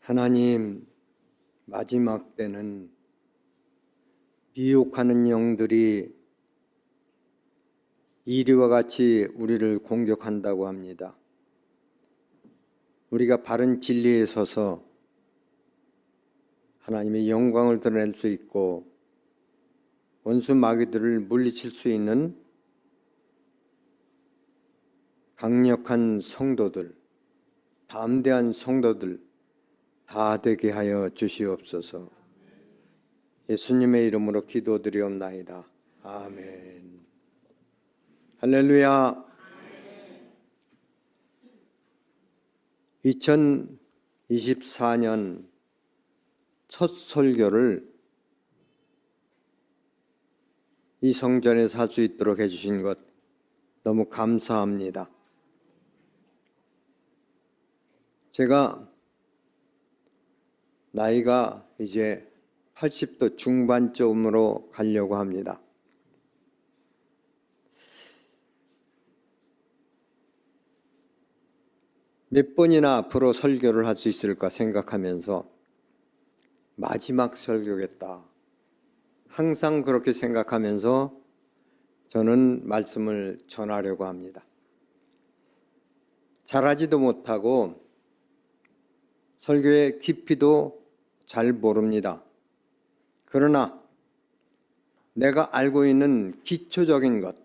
하나님, 마지막 때는 미혹하는 영들이 이리와 같이 우리를 공격한다고 합니다. 우리가 바른 진리에 서서 하나님의 영광을 드러낼 수 있고 원수 마귀들을 물리칠 수 있는 강력한 성도들, 담대한 성도들 다 되게 하여 주시옵소서. 예수님의 이름으로 기도드리옵나이다. 아멘. 할렐루야. 2024년 첫 설교를 이 성전에서 할 수 있도록 해주신 것 너무 감사합니다. 제가 나이가 이제 80도 중반쯤으로 가려고 합니다. 몇 번이나 앞으로 설교를 할 수 있을까 생각하면서 마지막 설교겠다. 항상 그렇게 생각하면서 저는 말씀을 전하려고 합니다. 잘하지도 못하고 설교의 깊이도 잘 모릅니다. 그러나 내가 알고 있는 기초적인 것,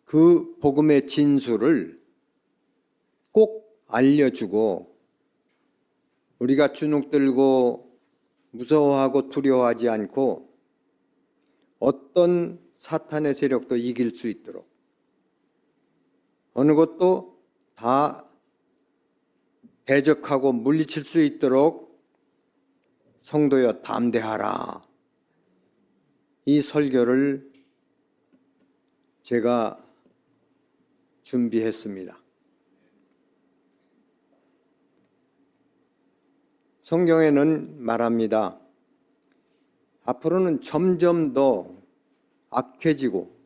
그 복음의 진수를 꼭 알려주고 우리가 주눅 들고 무서워하고 두려워하지 않고 어떤 사탄의 세력도 이길 수 있도록 어느 것도 다 대적하고 물리칠 수 있도록 성도여 담대하라. 이 설교를 제가 준비했습니다. 성경에는 말합니다. 앞으로는 점점 더 악해지고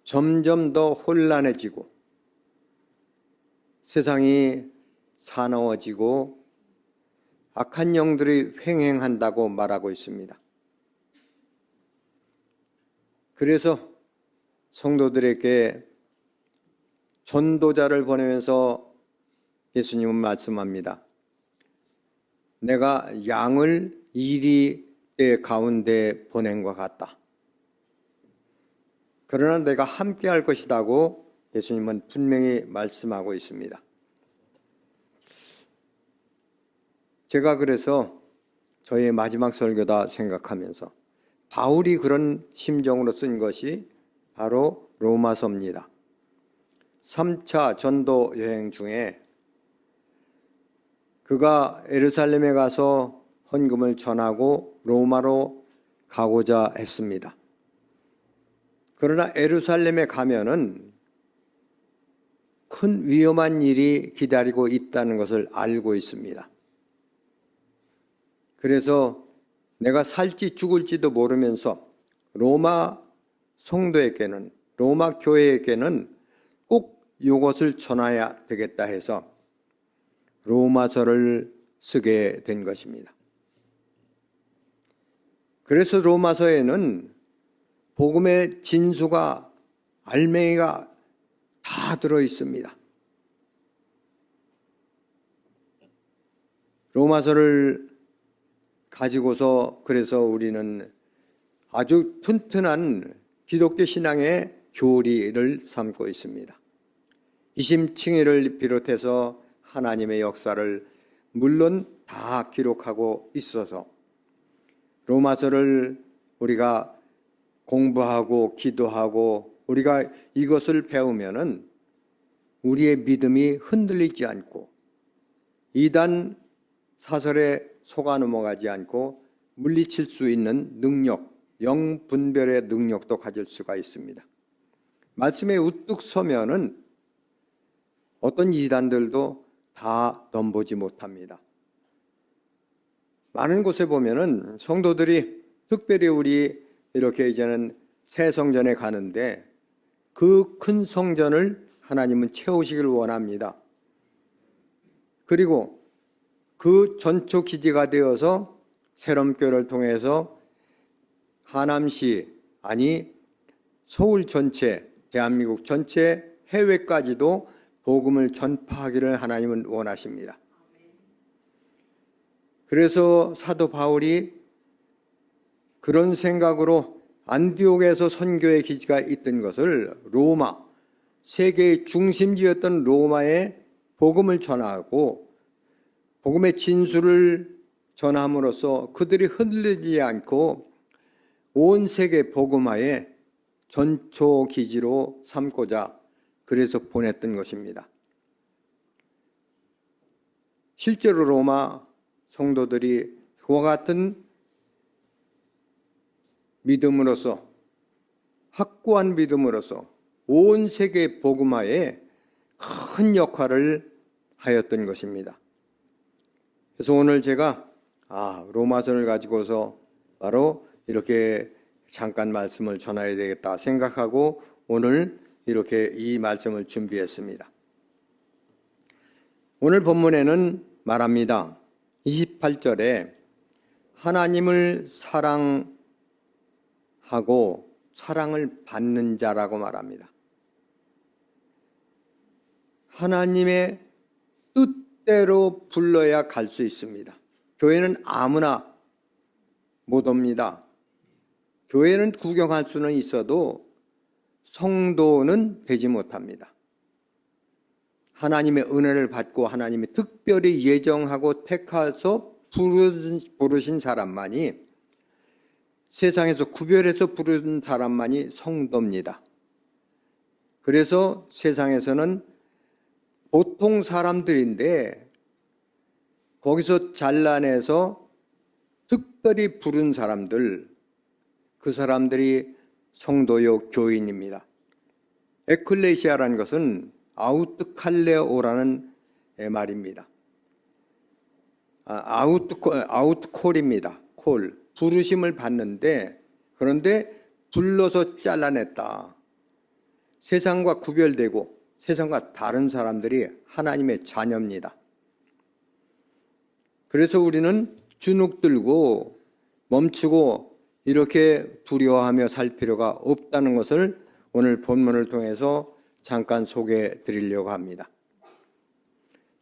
점점 더 혼란해지고 세상이 사나워지고 악한 영들이 횡행한다고 말하고 있습니다. 그래서 성도들에게 전도자를 보내면서 예수님은 말씀합니다. 내가 양을 이리떼 가운데 보낸 것 같다. 그러나 내가 함께 할 것이라고 예수님은 분명히 말씀하고 있습니다. 제가 그래서 저의 마지막 설교다 생각하면서 바울이 그런 심정으로 쓴 것이 바로 로마서입니다. 3차 전도 여행 중에 그가 예루살렘에 가서 헌금을 전하고 로마로 가고자 했습니다. 그러나 예루살렘에 가면은 큰 위험한 일이 기다리고 있다는 것을 알고 있습니다. 그래서 내가 살지 죽을지도 모르면서 로마 성도에게는, 로마 교회에게는 꼭 이것을 전해야 되겠다 해서 로마서를 쓰게 된 것입니다. 그래서 로마서에는 복음의 진수가, 알맹이가 다 들어 있습니다. 로마서를 가지고서 그래서 우리는 아주 튼튼한 기독교 신앙의 교리를 삼고 있습니다. 이심칭의를 비롯해서 하나님의 역사를 물론 다 기록하고 있어서 로마서를 우리가 공부하고 기도하고 우리가 이것을 배우면은 우리의 믿음이 흔들리지 않고 이단 사설에 속아 넘어가지 않고 물리칠 수 있는 능력, 영분별의 능력도 가질 수가 있습니다. 말씀에 우뚝 서면은 어떤 이단들도 다 넘보지 못합니다. 많은 곳에 보면은 성도들이 특별히 우리 이렇게 이제는 새 성전에 가는데 그 큰 성전을 하나님은 채우시길 원합니다. 그리고 그 전초 기지가 되어서 새롬교회를 통해서 하남시, 아니 서울 전체, 대한민국 전체 해외까지도 복음을 전파하기를 하나님은 원하십니다. 그래서 사도 바울이 그런 생각으로 안디옥에서 선교의 기지가 있던 것을 로마, 세계의 중심지였던 로마에 복음을 전하고 복음의 진수를 전함으로써 그들이 흔들리지 않고 온 세계 복음화의 전초 기지로 삼고자 그래서 보냈던 것입니다. 실제로 로마 성도들이 그와 같은 믿음으로서, 확고한 믿음으로서 온 세계 복음화에 큰 역할을 하였던 것입니다. 그래서 오늘 제가 로마서를 가지고서 바로 이렇게 잠깐 말씀을 전해야 되겠다 생각하고 오늘 이렇게 이 말씀을 준비했습니다. 오늘 본문에는 말합니다. 28절에 하나님을 사랑하고 사랑을 받는 자라고 말합니다. 하나님의 뜻대로 불러야 갈 수 있습니다. 교회는 아무나 못 옵니다. 교회는 구경할 수는 있어도 성도는 되지 못합니다. 하나님의 은혜를 받고 하나님이 특별히 예정하고 택해서 부르신 사람만이, 세상에서 구별해서 부른 사람만이 성도입니다. 그래서 세상에서는 보통 사람들인데 거기서 잘라내서 특별히 부른 사람들, 그 사람들이 성도요 교인입니다. 에클레시아라는 것은 아우트칼레오라는 말입니다. 아우트콜입니다. 콜, 부르심을 받는데, 그런데 불러서 잘라냈다. 세상과 구별되고 세상과 다른 사람들이 하나님의 자녀입니다. 그래서 우리는 주눅 들고 멈추고 이렇게 두려워하며 살 필요가 없다는 것을 오늘 본문을 통해서 잠깐 소개해 드리려고 합니다.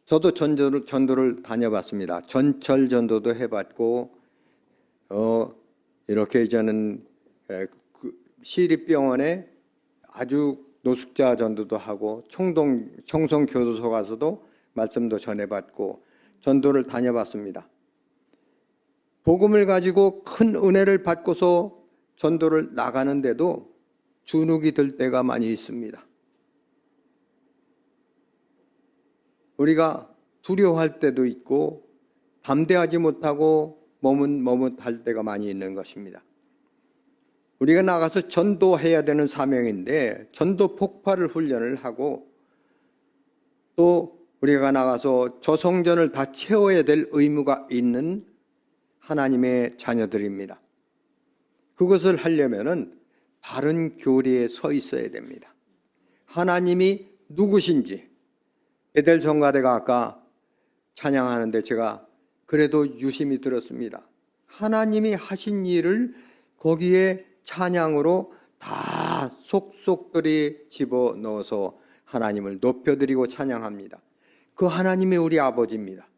저도 전도를 다녀봤습니다. 전철 전도도 해봤고, 이렇게 저는 시립병원에 아주 노숙자 전도도 하고, 청송교도소 가서도 말씀도 전해봤고, 전도를 다녀봤습니다. 복음을 가지고 큰 은혜를 받고서 전도를 나가는데도 주눅이 들 때가 많이 있습니다. 우리가 두려워할 때도 있고 담대하지 못하고 머뭇머뭇할 때가 많이 있는 것입니다. 우리가 나가서 전도해야 되는 사명인데 전도 폭발을 훈련을 하고 또 우리가 나가서 저 성전을 다 채워야 될 의무가 있는 하나님의 자녀들입니다. 그것을 하려면은 바른 교리에 서 있어야 됩니다. 하나님이 누구신지, 베델 성가대가 아까 찬양하는데 제가 그래도 유심히 들었습니다. 하나님이 하신 일을 거기에 찬양으로 다 속속들이 집어넣어서 하나님을 높여드리고 찬양합니다. 그 하나님이 우리 아버지입니다.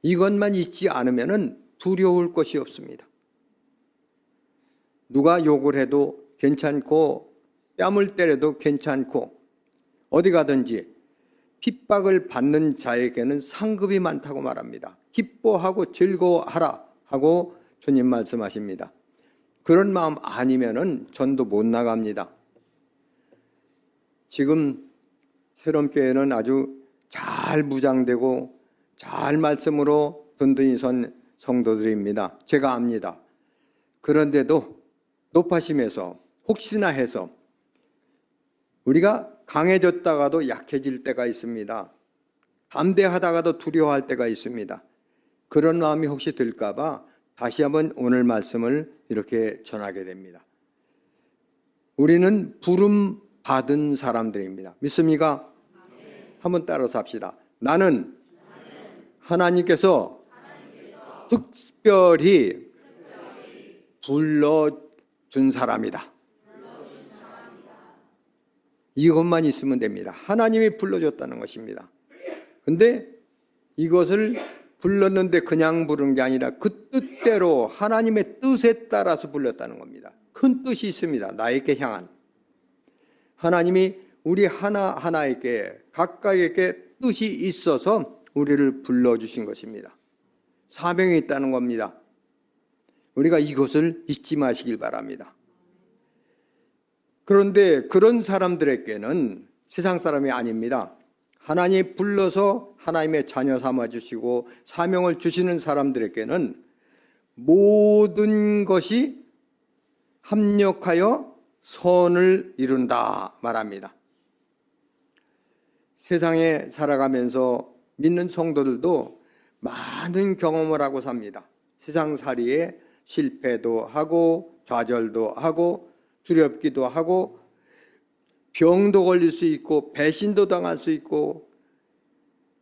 이것만 있지 않으면 두려울 것이 없습니다. 누가 욕을 해도 괜찮고 뺨을 때려도 괜찮고 어디 가든지 핍박을 받는 자에게는 상급이 많다고 말합니다. 기뻐하고 즐거워하라 하고 주님 말씀하십니다. 그런 마음 아니면은 전도 못 나갑니다. 지금 새롬교회는 아주 잘 무장되고 잘 말씀으로 든든히 선 성도들입니다. 제가 압니다. 그런데도 높아심에서 혹시나 해서 우리가 강해졌다가도 약해질 때가 있습니다. 담대하다가도 두려워할 때가 있습니다. 그런 마음이 혹시 들까 봐 다시 한번 오늘 말씀을 이렇게 전하게 됩니다. 우리는 부름 받은 사람들입니다. 믿습니까? 한번 따라서 합시다. 나는 하나님께서 특별히 불러준 사람이다. 이것만 있으면 됩니다. 하나님이 불러줬다는 것입니다. 근데 이것을 불렀는데 그냥 부른 게 아니라 그 뜻대로 하나님의 뜻에 따라서 불렀다는 겁니다. 큰 뜻이 있습니다. 나에게 향한. 하나님이 우리 하나하나에게 각각에게 뜻이 있어서 우리를 불러주신 것입니다. 사명이 있다는 겁니다. 우리가 이것을 잊지 마시길 바랍니다. 그런데 그런 사람들에게는 세상 사람이 아닙니다. 하나님이 불러서 하나님의 자녀 삼아주시고 사명을 주시는 사람들에게는 모든 것이 합력하여 선을 이룬다 말합니다. 세상에 살아가면서 믿는 성도들도 많은 경험을 하고 삽니다. 세상살이에 실패도 하고 좌절도 하고 두렵기도 하고 병도 걸릴 수 있고 배신도 당할 수 있고,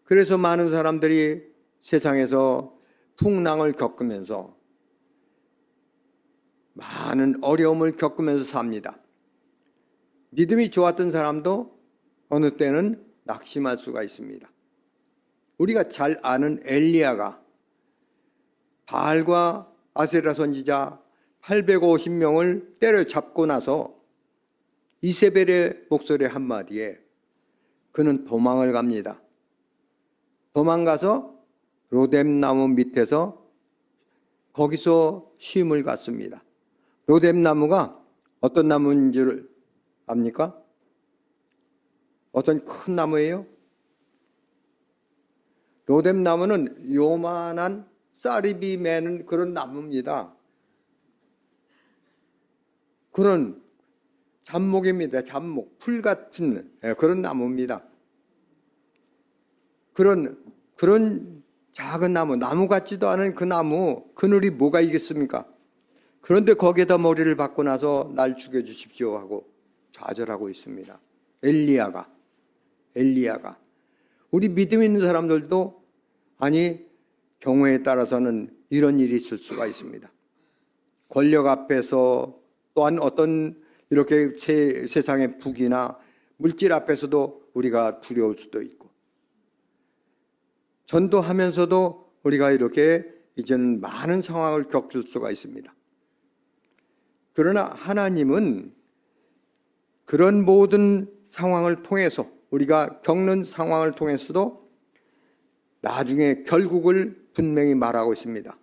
그래서 많은 사람들이 세상에서 풍랑을 겪으면서 많은 어려움을 겪으면서 삽니다. 믿음이 좋았던 사람도 어느 때는 낙심할 수가 있습니다. 우리가 잘 아는 엘리야가 바알과 아세라 선지자 850명을 때려잡고 나서 이세벨의 목소리 한마디에 그는 도망을 갑니다. 도망가서 로뎀나무 밑에서 거기서 쉼을 갖습니다. 로뎀나무가 어떤 나무인 줄 압니까? 어떤 큰 나무예요? 로뎀나무는 요만한 쌀입이 매는 그런 나무입니다. 그런 잡목입니다. 잡목, 풀 같은 그런 나무입니다. 그런 작은 나무 같지도 않은 그 나무 그늘이 뭐가 있겠습니까? 그런데 거기에다 머리를 박고 나서 날 죽여주십시오 하고 좌절하고 있습니다. 엘리야가 우리 믿음 있는 사람들도 아니 경우에 따라서는 이런 일이 있을 수가 있습니다. 권력 앞에서 또한 어떤 이렇게 세상의 북이나 물질 앞에서도 우리가 두려울 수도 있고, 전도하면서도 우리가 이렇게 이제는 많은 상황을 겪을 수가 있습니다. 그러나 하나님은 그런 모든 상황을 통해서, 우리가 겪는 상황을 통해서도 나중에 결국을 분명히 말하고 있습니다.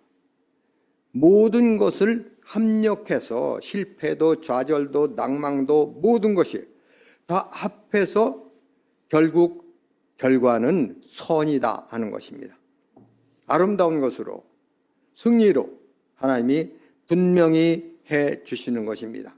모든 것을 합력해서 실패도 좌절도 낭망도 모든 것이 다 합해서 결국 결과는 선이다 하는 것입니다. 아름다운 것으로 승리로 하나님이 분명히 해 주시는 것입니다.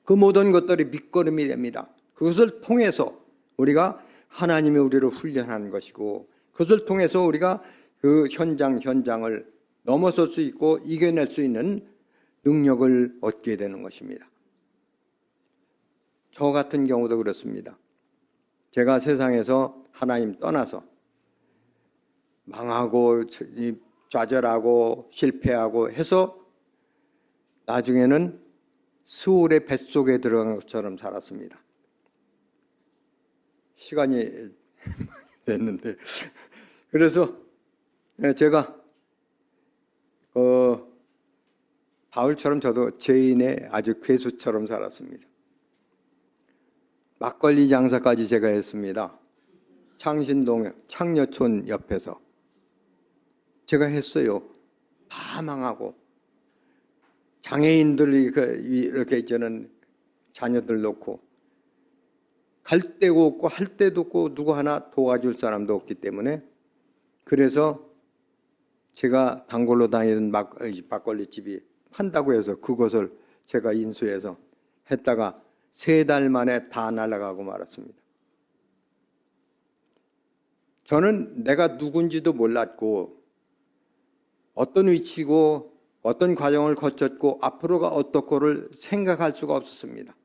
그 모든 것들이 밑거름이 됩니다. 그것을 통해서 우리가 하나님이 우리를 훈련하는 것이고, 그것을 통해서 우리가 그 현장을 넘어설 수 있고 이겨낼 수 있는 능력을 얻게 되는 것입니다. 저 같은 경우도 그렇습니다. 제가 세상에서 하나님 떠나서 망하고 좌절하고 실패하고 해서 나중에는 스올의 뱃속에 들어간 것처럼 살았습니다. 시간이 됐는데, 그래서 제가 바울처럼 저도 죄인의 아주 괴수처럼 살았습니다. 막걸리 장사까지 제가 했습니다. 창신동 창녀촌 옆에서 제가 했어요. 다 망하고 장애인들이 이렇게 있자는 자녀들 놓고 갈 데도 없고 할 데도 없고 누구 하나 도와줄 사람도 없기 때문에, 그래서 제가 단골로 다니던 막걸리 집이 판다고 해서 그것을 제가 인수해서 했다가 3달 만에 다 날아가고 말았습니다. 저는 내가 누군지도 몰랐고 어떤 위치고 어떤 과정을 거쳤고 앞으로가 어떻고를 생각할 수가 없었습니다.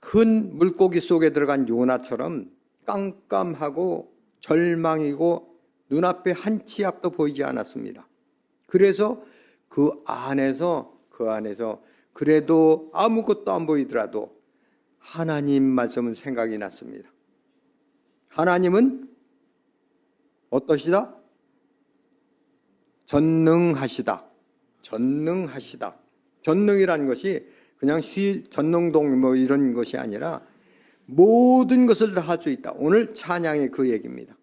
큰 물고기 속에 들어간 요나처럼 깜깜하고 절망이고 눈앞에 한 치 앞도 보이지 않았습니다. 그래서 그 안에서 그래도 아무것도 안 보이더라도 하나님 말씀은 생각이 났습니다. 하나님은 어떠시다? 전능하시다. 전능이라는 것이 그냥 전능동 뭐 이런 것이 아니라 모든 것을 다 할 수 있다. 오늘 찬양이 그 얘기입니다.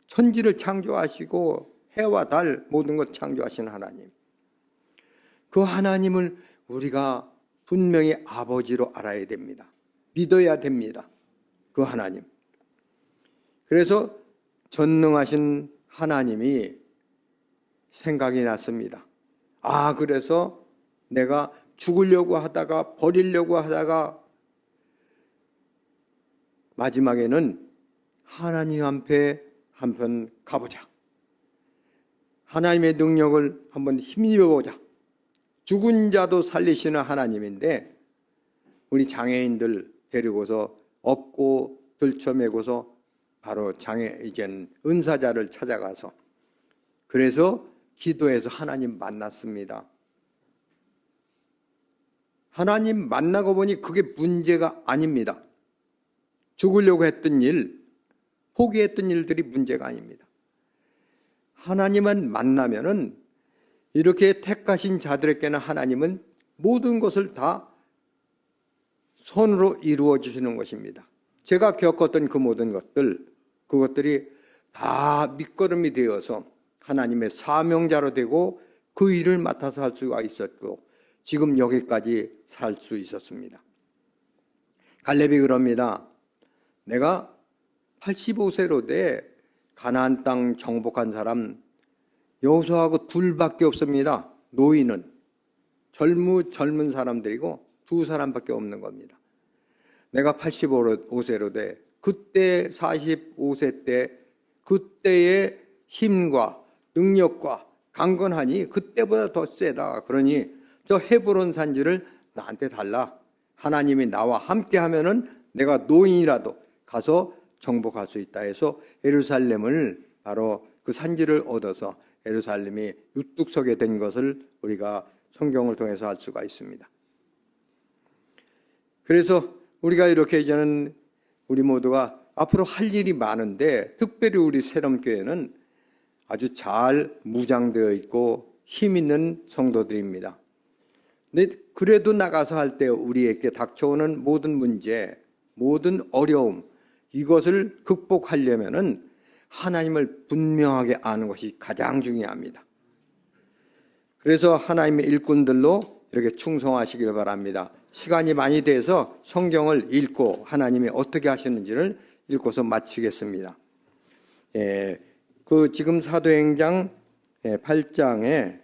천지를 창조하시고 해와 달 모든 것 창조하신 하나님. 그 하나님을 우리가 분명히 아버지로 알아야 됩니다. 믿어야 됩니다. 그 하나님. 그래서 전능하신 하나님이 생각이 났습니다. 그래서 내가 죽으려고 하다가 버리려고 하다가 마지막에는 하나님 앞에 한번 가보자. 하나님의 능력을 한번 힘입어보자. 죽은 자도 살리시는 하나님인데 우리 장애인들 데리고서 업고 들쳐매고서 바로 이제는 은사자를 찾아가서 그래서 기도해서 하나님 만났습니다. 하나님 만나고 보니 그게 문제가 아닙니다. 죽으려고 했던 일, 포기했던 일들이 문제가 아닙니다. 하나님만 만나면은 이렇게 택하신 자들에게는 하나님은 모든 것을 다 손으로 이루어 주시는 것입니다. 제가 겪었던 그 모든 것들, 그것들이 다 밑거름이 되어서 하나님의 사명자로 되고 그 일을 맡아서 할 수가 있었고 지금 여기까지 살 수 있었습니다. 갈렙이 그럽니다. 내가 85세로 돼 가나안 땅 정복한 사람 여호수아하고 둘밖에 없습니다. 노인은 젊은 사람들이고 두 사람밖에 없는 겁니다. 내가 85세로 돼 그때 45세 때 그때의 힘과 능력과 강건하니 그때보다 더 세다. 그러니 저 헤브론 산지를 나한테 달라. 하나님이 나와 함께 하면은 내가 노인이라도 가서 정복할 수 있다 해서 예루살렘을 바로 그 산지를 얻어서 예루살렘이 우뚝 서게 된 것을 우리가 성경을 통해서 알 수가 있습니다. 그래서 우리가 이렇게 이제는 우리 모두가 앞으로 할 일이 많은데 특별히 우리 새롬교회는 아주 잘 무장되어 있고 힘 있는 성도들입니다. 근데 그래도 나가서 할 때 우리에게 닥쳐오는 모든 문제, 모든 어려움 이것을 극복하려면은 하나님을 분명하게 아는 것이 가장 중요합니다. 그래서 하나님의 일꾼들로 이렇게 충성하시길 바랍니다. 시간이 많이 돼서 성경을 읽고 하나님이 어떻게 하시는지를 읽고서 마치겠습니다. 그 지금 사도행장 8장에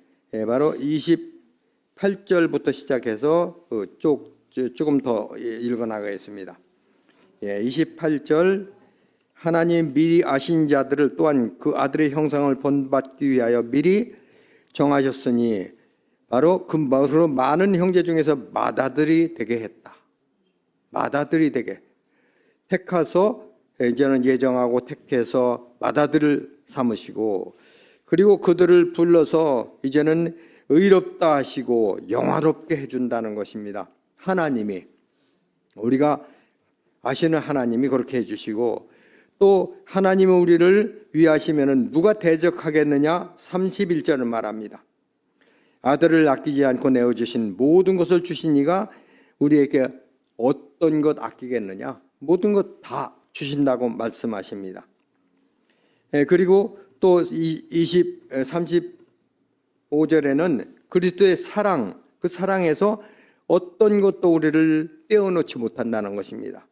바로 28절부터 시작해서 조금 더 읽어나가겠습니다. 28절 하나님 미리 아신 자들을 또한 그 아들의 형상을 본받기 위하여 미리 정하셨으니 바로 그 많은 형제 중에서 맏아들이 되게 했다. 맏아들이 되게 택하서 이제는 예정하고 택해서 맏아들을 삼으시고 그리고 그들을 불러서 이제는 의롭다 하시고 영화롭게 해준다는 것입니다. 하나님이 우리가 아시는 하나님이 그렇게 해주시고 또 하나님은 우리를 위하시면 누가 대적하겠느냐 31절을 말합니다. 아들을 아끼지 않고 내어주신 모든 것을 주신 이가 우리에게 어떤 것 아끼겠느냐 모든 것 다 주신다고 말씀하십니다. 그리고 또 35절에는 그리스도의 사랑, 그 사랑에서 어떤 것도 우리를 떼어놓지 못한다는 것입니다.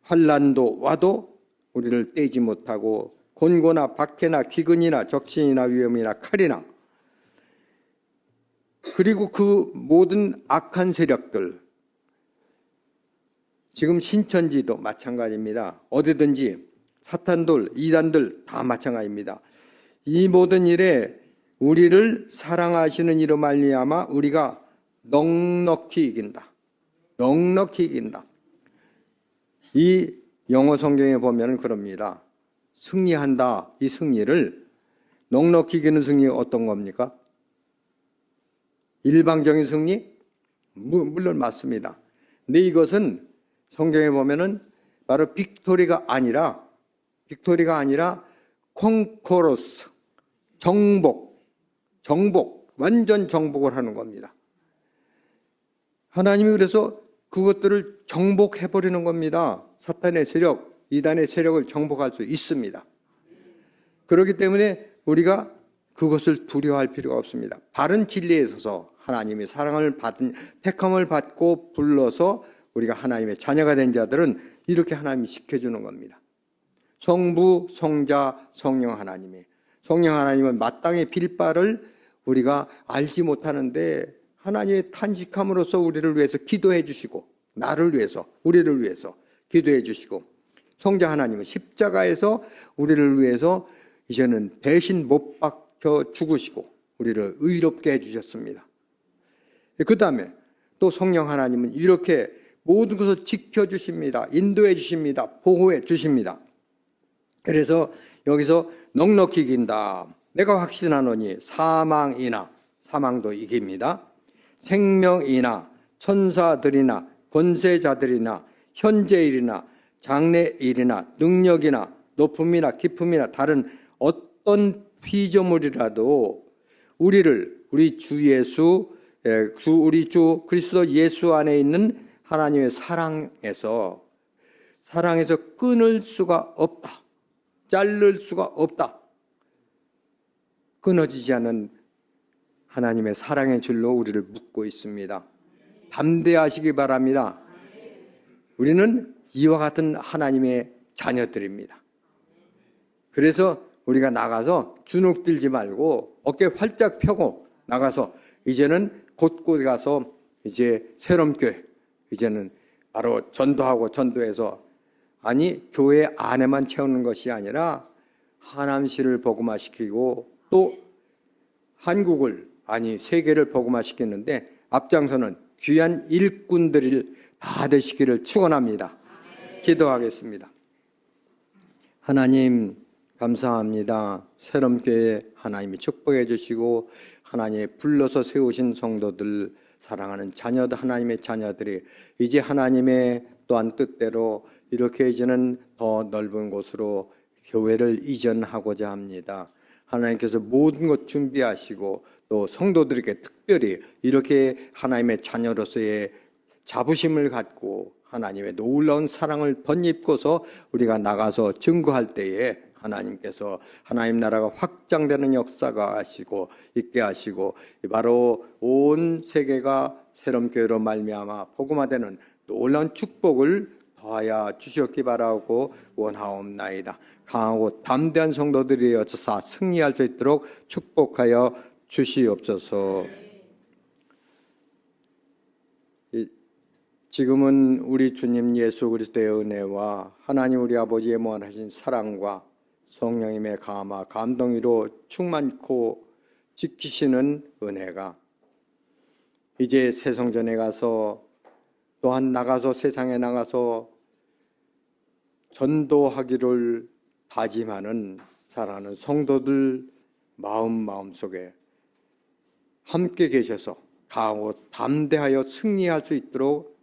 환난도 와도 우리를 떼지 못하고 곤고나 박해나 기근이나 적신이나 위험이나 칼이나 그리고 그 모든 악한 세력들 지금 신천지도 마찬가지입니다. 어디든지 사탄들, 이단들 다 마찬가지입니다. 이 모든 일에 우리를 사랑하시는 이로 말미암아 우리가 넉넉히 이긴다. 넉넉히 이긴다. 이 영어 성경에 보면 그럽니다. 승리한다. 이 승리를 넉넉히 이기는 승리 어떤 겁니까? 일방적인 승리? 물론 맞습니다. 근데 이것은 성경에 보면은 바로 빅토리가 아니라 콩코러스, 정복, 완전 정복을 하는 겁니다. 하나님이 그래서 그것들을 정복해버리는 겁니다. 사탄의 세력, 이단의 세력을 정복할 수 있습니다. 그렇기 때문에 우리가 그것을 두려워할 필요가 없습니다. 바른 진리에 있어서 하나님이 사랑을 받은, 택함을 받고 불러서 우리가 하나님의 자녀가 된 자들은 이렇게 하나님이 지켜주는 겁니다. 성부, 성자, 성령 하나님이. 성령 하나님은 마땅히 빌 바를 우리가 알지 못하는데 하나님의 탄식함으로써 우리를 위해서 기도해 주시고, 나를 위해서, 우리를 위해서 기도해 주시고, 성자 하나님은 십자가에서 우리를 위해서 이제는 대신 못 박혀 죽으시고 우리를 의롭게 해주셨습니다. 그 다음에 또 성령 하나님은 이렇게 모든 것을 지켜주십니다. 인도해 주십니다. 보호해 주십니다. 그래서 여기서 넉넉히 이긴다. 내가 확신하노니 사망도 이깁니다. 생명이나 천사들이나 권세자들이나 현재일이나 장래일이나 능력이나 높음이나 깊음이나 다른 어떤 피조물이라도 우리 주 그리스도 예수 안에 있는 하나님의 사랑에서 끊을 수가 없다. 자를 수가 없다. 끊어지지 않는 하나님의 사랑의 줄로 우리를 묶고 있습니다. 담대하시기 바랍니다. 우리는 이와 같은 하나님의 자녀들입니다. 그래서 우리가 나가서 주눅 들지 말고 어깨 활짝 펴고 나가서 이제는 곳곳에 가서 이제 새롬교회 이제는 바로 전도해서 아니 교회 안에만 채우는 것이 아니라 하남시를 복음화시키고 또 한국을 아니 세계를 복음화시키는데 앞장서는 귀한 일꾼들을 다 되시기를 축원합니다. 기도하겠습니다. 하나님 감사합니다. 새롬교회 하나님이 축복해 주시고 하나님이 불러서 세우신 성도들 사랑하는 자녀들 하나님의 자녀들이 이제 하나님의 또한 뜻대로 이렇게 이제는 더 넓은 곳으로 교회를 이전하고자 합니다. 하나님께서 모든 것 준비하시고 또 성도들에게 특별히 이렇게 하나님의 자녀로서의 자부심을 갖고 하나님의 놀라운 사랑을 덧입고서 우리가 나가서 증거할 때에 하나님께서 하나님 나라가 확장되는 역사가 있게 하시고 바로 온 세계가 새롬교회로 말미암아 복음화되는 놀라운 축복을 더하여 주셨기 바라고 원하옵나이다. 강하고 담대한 성도들이 어쩌사 승리할 수 있도록 축복하여 주시옵소서. 지금은 우리 주님 예수 그리스도의 은혜와 하나님 우리 아버지의 무한하신 사랑과 성령님의 감화 감동으로 충만코 지키시는 은혜가 이제 새성전에 가서 또한 나가서 세상에 나가서 전도하기를 다짐하는 사랑하는 성도들 마음속에 함께 계셔서 강하고 담대하여 승리할 수 있도록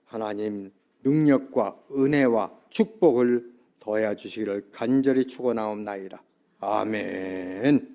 하나님 능력과 은혜와 축복을 더해 주시기를 간절히 축원하옵나이다. 아멘.